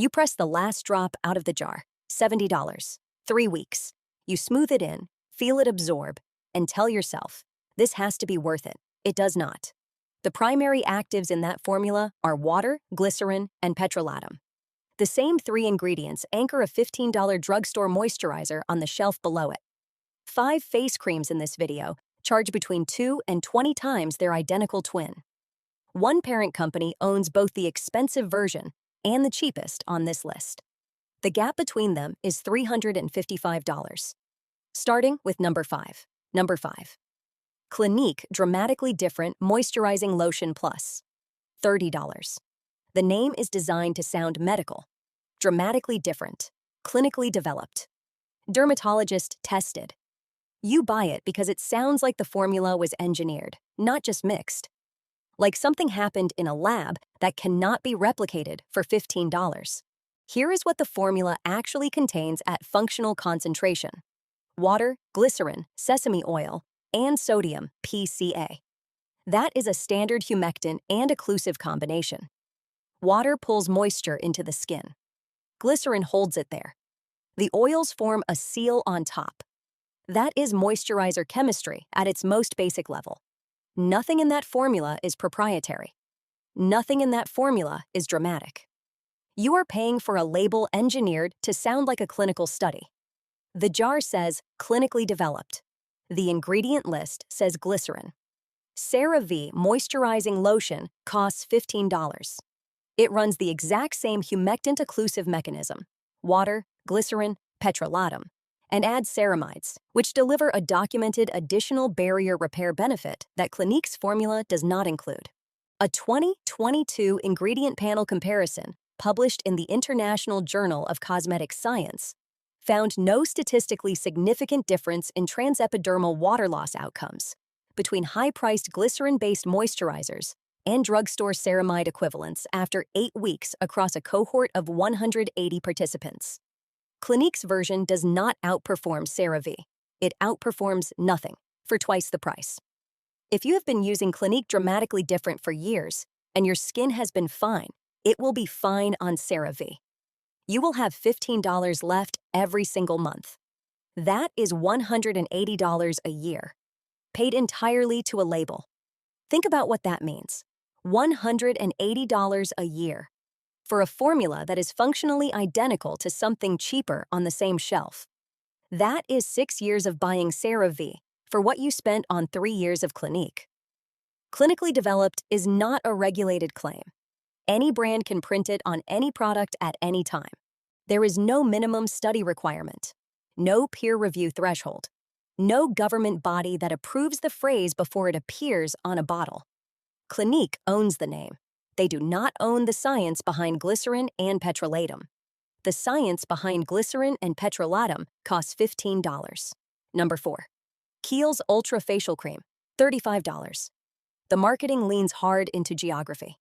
You press the last drop out of the jar, $70, 3 weeks. You smooth it in, feel it absorb, and tell yourself, this has to be worth it. It does not. The primary actives in that formula are water, glycerin, and petrolatum. The same 3 ingredients anchor a $15 drugstore moisturizer on the shelf below it. 5 face creams in this video charge between 2 and 20 times their identical twin. One parent company owns both the expensive version and the cheapest on this list. The gap between them is $355. Starting with number 5. Number 5. Clinique Dramatically Different Moisturizing Lotion Plus. $30. The name is designed to sound medical. Dramatically different. Clinically developed. Dermatologist tested. You buy it because it sounds like the formula was engineered, not just mixed. Like something happened in a lab that cannot be replicated for $15. Here is what the formula actually contains at functional concentration: water, glycerin, sesame oil, and sodium, PCA. That is a standard humectant and occlusive combination. Water pulls moisture into the skin. Glycerin holds it there. The oils form a seal on top. That is moisturizer chemistry at its most basic level. Nothing in that formula is proprietary. Nothing in that formula is dramatic. You are paying for a label engineered to sound like a clinical study. The jar says clinically developed. The ingredient list says glycerin. CeraVe moisturizing lotion costs $15. It runs the exact same humectant occlusive mechanism: water, glycerin, petrolatum, and adds ceramides, which deliver a documented additional barrier repair benefit that Clinique's formula does not include. A 2022 ingredient panel comparison published in the International Journal of Cosmetic Science found no statistically significant difference in transepidermal water loss outcomes between high-priced glycerin-based moisturizers and drugstore ceramide equivalents after 8 weeks across a cohort of 180 participants. Clinique's version does not outperform CeraVe. It outperforms nothing for twice the price. If you have been using Clinique Dramatically Different for years and your skin has been fine, it will be fine on CeraVe. You will have $15 left every single month. That is $180 a year, paid entirely to a label. Think about what that means. $180 a year for a formula that is functionally identical to something cheaper on the same shelf. That is 6 years of buying CeraVe for what you spent on 3 years of Clinique. Clinically developed is not a regulated claim. Any brand can print it on any product at any time. There is no minimum study requirement, no peer review threshold, no government body that approves the phrase before it appears on a bottle. Clinique owns the name. They do not own the science behind glycerin and petrolatum. The science behind glycerin and petrolatum costs $15. Number 4. Kiehl's Ultra Facial Cream, $35. The marketing leans hard into geography.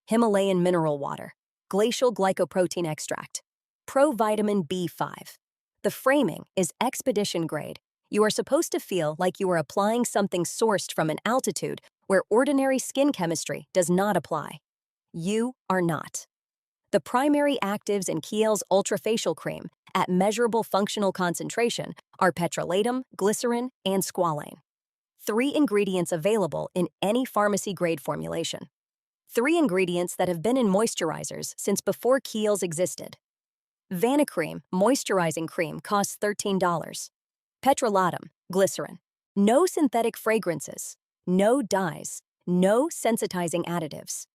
Himalayan mineral water, glacial glycoprotein extract, provitamin B5. The framing is expedition grade. You are supposed to feel like you are applying something sourced from an altitude where ordinary skin chemistry does not apply. You are not. The primary actives in Kiehl's Ultra Facial Cream at measurable functional concentration are petrolatum, glycerin, and squalane. 3 ingredients available in any pharmacy-grade formulation. 3 ingredients that have been in moisturizers since before Kiehl's existed. Vanicream moisturizing cream costs $13. Petrolatum, glycerin. No synthetic fragrances, no dyes, no sensitizing additives.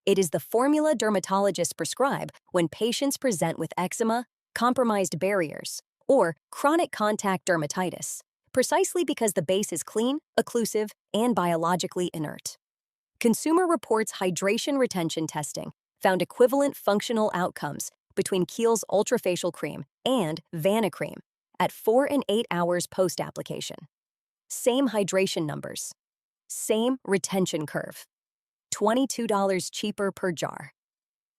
It is the formula dermatologists prescribe when patients present with eczema, compromised barriers, or chronic contact dermatitis, precisely because the base is clean, occlusive, and biologically inert. Consumer Reports hydration retention testing found equivalent functional outcomes between Kiehl's Ultra Facial Cream and Vanicream at 4 and 8 hours post-application. Same hydration numbers. Same retention curve. $22 cheaper per jar.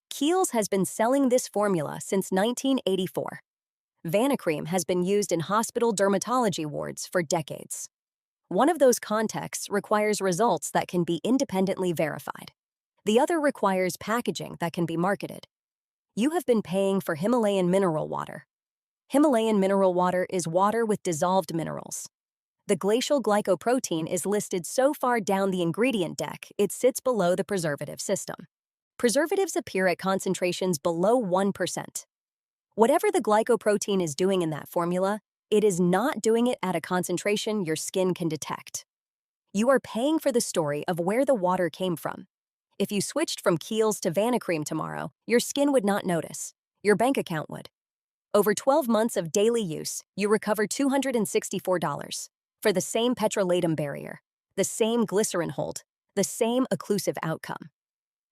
Kiehl's has been selling this formula since 1984. Vanicream has been used in hospital dermatology wards for decades. One of those contexts requires results that can be independently verified. The other requires packaging that can be marketed. You have been paying for Himalayan mineral water. Himalayan mineral water is water with dissolved minerals. The glacial glycoprotein is listed so far down the ingredient deck it sits below the preservative system. Preservatives appear at concentrations below 1%. Whatever the glycoprotein is doing in that formula, it is not doing it at a concentration your skin can detect. You are paying for the story of where the water came from. If you switched from Kiehl's to Vanicream tomorrow, your skin would not notice. Your bank account would. Over 12 months of daily use, you recover $264 for the same petrolatum barrier, the same glycerin hold, the same occlusive outcome.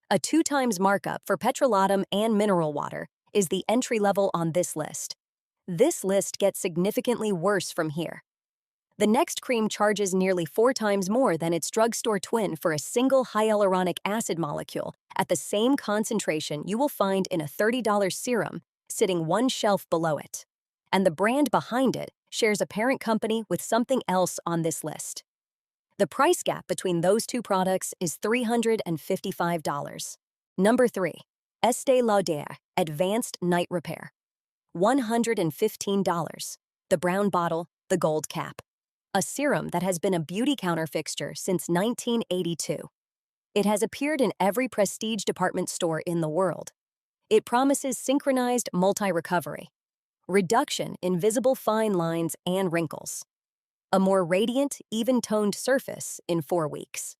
A 2x markup for petrolatum and mineral water is the entry level on this list. This list gets significantly worse from here. The next cream charges nearly 4 times more than its drugstore twin for a single hyaluronic acid molecule at the same concentration you will find in a $30 serum sitting one shelf below it. And the brand behind it shares a parent company with something else on this list. The price gap between those two products is $355. Number 3. Estée Lauder Advanced Night Repair. $115. The brown bottle, the gold cap. A serum that has been a beauty counter fixture since 1982. It has appeared in every prestige department store in the world. It promises synchronized multi-recovery, reduction in visible fine lines and wrinkles, a more radiant, even-toned surface in 4 weeks.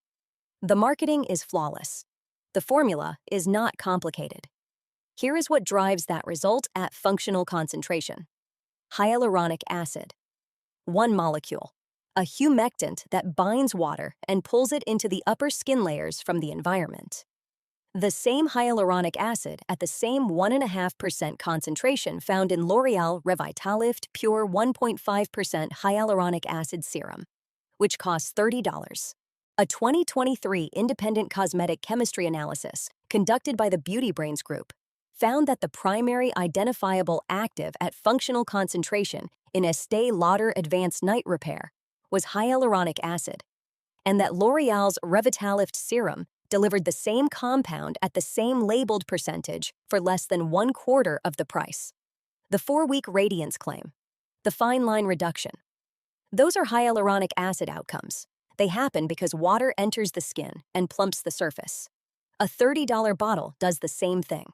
The marketing is flawless. The formula is not complicated. Here is what drives that result at functional concentration. Hyaluronic acid. 1 molecule. A humectant that binds water and pulls it into the upper skin layers from the environment. The same hyaluronic acid at the same 1.5% concentration found in L'Oreal Revitalift Pure 1.5% hyaluronic acid serum, which costs $30. A 2023 independent cosmetic chemistry analysis conducted by the Beauty Brains Group found that the primary identifiable active at functional concentration in Estée Lauder Advanced Night Repair was hyaluronic acid, and that L'Oreal's Revitalift serum delivered the same compound at the same labeled percentage for less than 1/4 of the price. The 4-week radiance claim, the fine line reduction. Those are hyaluronic acid outcomes. They happen because water enters the skin and plumps the surface. A $30 bottle does the same thing.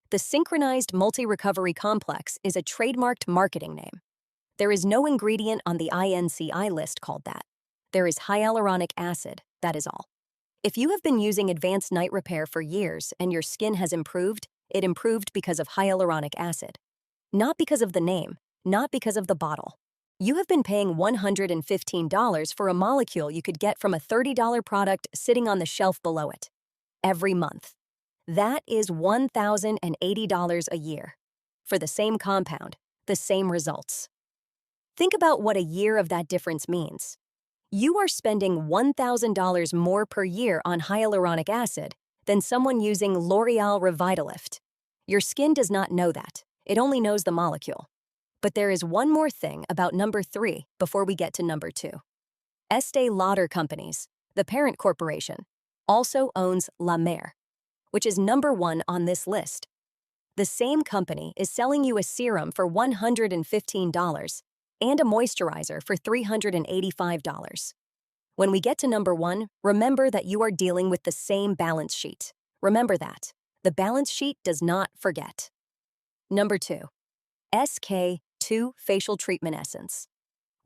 The synchronized multi-recovery complex is a trademarked marketing name. There is no ingredient on the INCI list called that. There is hyaluronic acid, that is all. If you have been using Advanced Night Repair for years and your skin has improved, it improved because of hyaluronic acid. Not because of the name, not because of the bottle. You have been paying $115 for a molecule you could get from a $30 product sitting on the shelf below it. Every month. That is $1,080 a year. For the same compound, the same results. Think about what a year of that difference means. You are spending $1,000 more per year on hyaluronic acid than someone using L'Oreal Revitalift. Your skin does not know that. It only knows the molecule. But there is one more thing about number 3 before we get to number 2. Estée Lauder Companies, the parent corporation, also owns La Mer, which is number 1 on this list. The same company is selling you a serum for $115 and a moisturizer for $385. When we get to number 1, remember that you are dealing with the same balance sheet. Remember that. The balance sheet does not forget. Number 2. SK-II Facial Treatment Essence.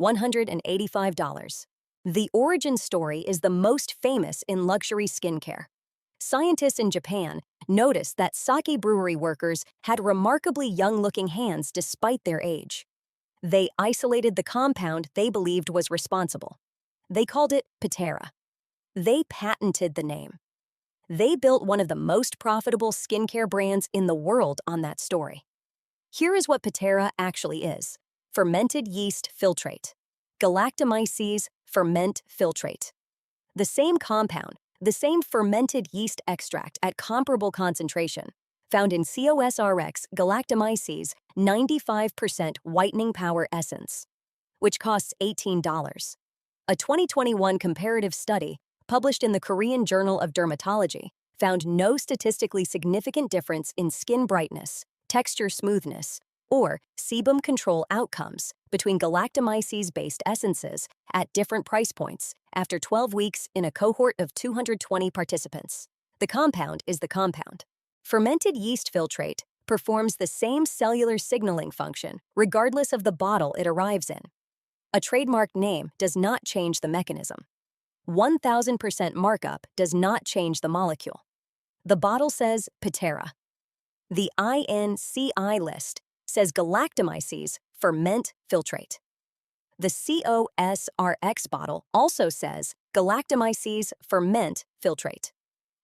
$185. The origin story is the most famous in luxury skincare. Scientists in Japan noticed that sake brewery workers had remarkably young-looking hands despite their age. They isolated the compound they believed was responsible. They called it Pitera. They patented the name. They built one of the most profitable skincare brands in the world on that story. Here is what Pitera actually is. Fermented yeast filtrate. Galactomyces ferment filtrate. The same compound, the same fermented yeast extract at comparable concentration, found in COSRX Galactomyces 95% whitening power essence, which costs $18. A 2021 comparative study published in the Korean Journal of Dermatology found no statistically significant difference in skin brightness, texture smoothness, or sebum control outcomes between galactomyces-based essences at different price points after 12 weeks in a cohort of 220 participants. The compound is the compound. Fermented yeast filtrate performs the same cellular signaling function regardless of the bottle it arrives in. A trademarked name does not change the mechanism. 1000% markup does not change the molecule. The bottle says Patera. The INCI list says galactomyces ferment filtrate. The COSRX bottle also says galactomyces ferment filtrate.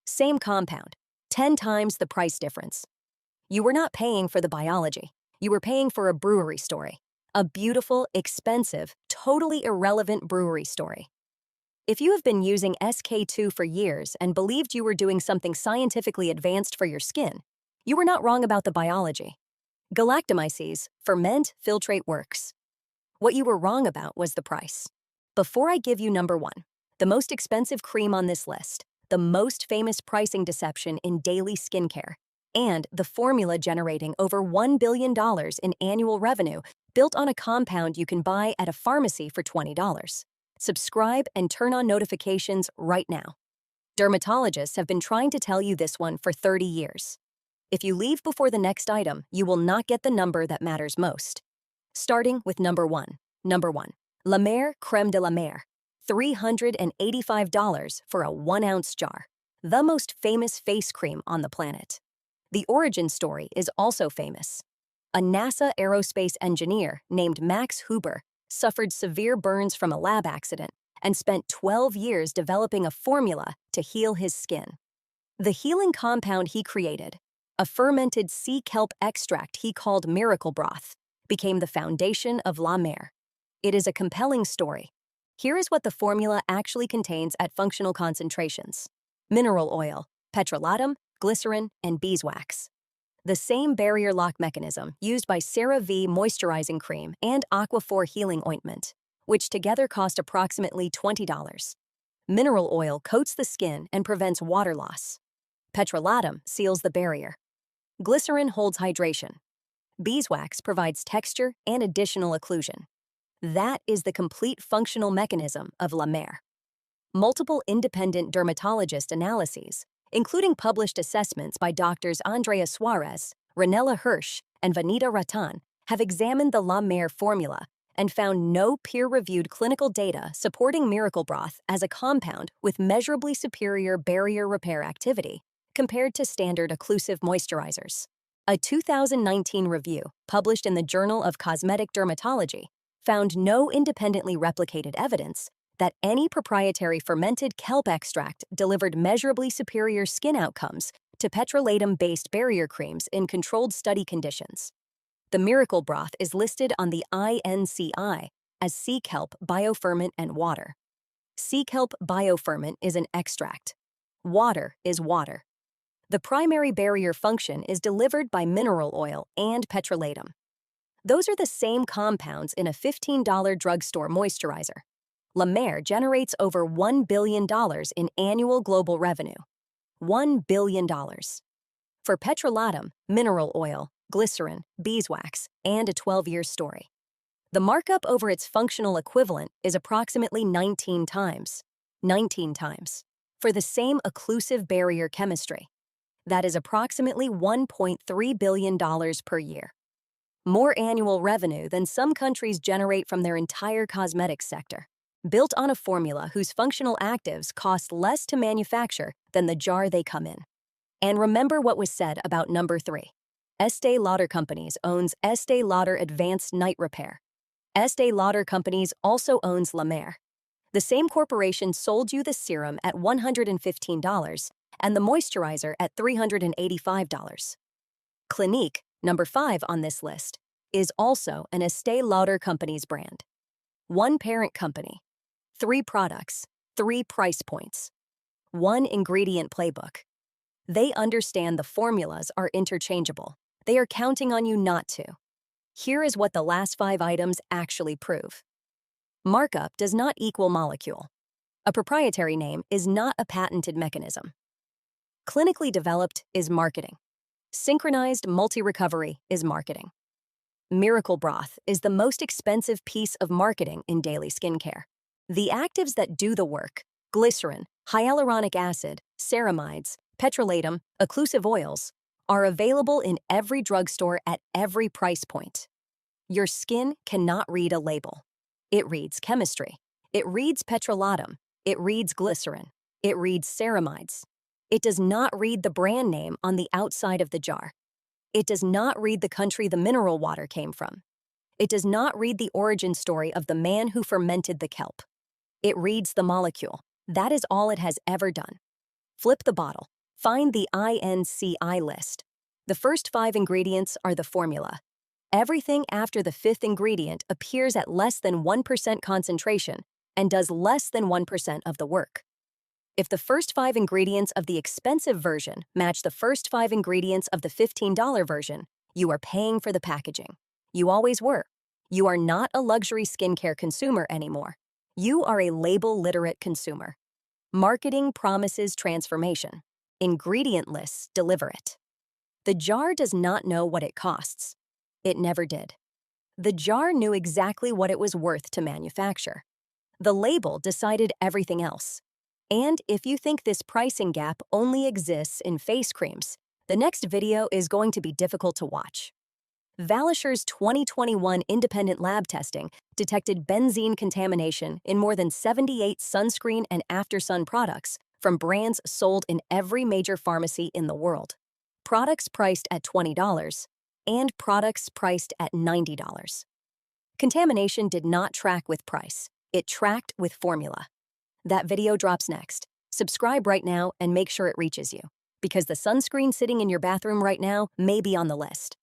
Same compound, 10 times the price difference. You were not paying for the biology. You were paying for a brewery story. A beautiful, expensive, totally irrelevant brewery story. If you have been using SK2 for years and believed you were doing something scientifically advanced for your skin, you were not wrong about the biology. Galactomyces ferment filtrate works. What you were wrong about was the price. Before I give you number 1, the most expensive cream on this list, the most famous pricing deception in daily skincare, and the formula generating over $1 billion in annual revenue built on a compound you can buy at a pharmacy for $20. Subscribe and turn on notifications right now. Dermatologists have been trying to tell you this one for 30 years. If you leave before the next item, you will not get the number that matters most. Starting with number 1. Number 1. La Mer Crème de la Mer. $385 for a 1-ounce jar. The most famous face cream on the planet. The origin story is also famous. A NASA aerospace engineer named Max Huber suffered severe burns from a lab accident and spent 12 years developing a formula to heal his skin. The healing compound he created, a fermented sea kelp extract he called miracle broth, became the foundation of La Mer. It is a compelling story. Here is what the formula actually contains at functional concentrations: mineral oil, petrolatum, glycerin, and beeswax. The same barrier lock mechanism used by CeraVe moisturizing cream and Aquaphor healing ointment, which together cost approximately $20. Mineral oil coats the skin and prevents water loss. Petrolatum seals the barrier. Glycerin holds hydration. Beeswax provides texture and additional occlusion. That is the complete functional mechanism of La Mer. Multiple independent dermatologist analyses, including published assessments by doctors Andrea Suarez, Ranella Hirsch, and Vanita Ratan, have examined the La Mer formula and found no peer-reviewed clinical data supporting Miracle Broth as a compound with measurably superior barrier repair activity compared to standard occlusive moisturizers. A 2019 review, published in the Journal of Cosmetic Dermatology, found no independently replicated evidence that any proprietary fermented kelp extract delivered measurably superior skin outcomes to petrolatum-based barrier creams in controlled study conditions. The Miracle Broth is listed on the INCI as sea kelp, bioferment, and water. Sea kelp bioferment is an extract. Water is water. The primary barrier function is delivered by mineral oil and petrolatum. Those are the same compounds in a $15 drugstore moisturizer. La Mer generates over $1 billion in annual global revenue. $1 billion. For petrolatum, mineral oil, glycerin, beeswax, and a 12-year story. The markup over its functional equivalent is approximately 19 times. 19 times. For the same occlusive barrier chemistry. That is approximately $1.3 billion per year. More annual revenue than some countries generate from their entire cosmetics sector. Built on a formula whose functional actives cost less to manufacture than the jar they come in. And remember what was said about number 3. Estee Lauder Companies owns Estee Lauder Advanced Night Repair. Estee Lauder Companies also owns La Mer. The same corporation sold you the serum at $115 and the moisturizer at $385. Clinique, number 5 on this list, is also an Estee Lauder Companies brand. One parent company. 3 products, 3 price points. 1 ingredient playbook. They understand the formulas are interchangeable. They are counting on you not to. Here is what the last 5 items actually prove. Markup does not equal molecule. A proprietary name is not a patented mechanism. Clinically developed is marketing. Synchronized multi-recovery is marketing. Miracle Broth is the most expensive piece of marketing in daily skincare. The actives that do the work, glycerin, hyaluronic acid, ceramides, petrolatum, occlusive oils, are available in every drugstore at every price point. Your skin cannot read a label. It reads chemistry. It reads petrolatum. It reads glycerin. It reads ceramides. It does not read the brand name on the outside of the jar. It does not read the country the mineral water came from. It does not read the origin story of the man who fermented the kelp. It reads the molecule. That is all it has ever done. Flip the bottle. Find the INCI list. The first 5 ingredients are the formula. Everything after the 5th ingredient appears at less than 1% concentration and does less than 1% of the work. If the first 5 ingredients of the expensive version match the first 5 ingredients of the $15 version, you are paying for the packaging. You always were. You are not a luxury skincare consumer anymore. You are a label-literate consumer. Marketing promises transformation. Ingredient lists deliver it. The jar does not know what it costs. It never did. The jar knew exactly what it was worth to manufacture. The label decided everything else. And if you think this pricing gap only exists in face creams, the next video is going to be difficult to watch. Valisher's 2021 independent lab testing detected benzene contamination in more than 78 sunscreen and after-sun products from brands sold in every major pharmacy in the world. Products priced at $20 and products priced at $90. Contamination did not track with price. It tracked with formula. That video drops next. Subscribe right now and make sure it reaches you, because the sunscreen sitting in your bathroom right now may be on the list.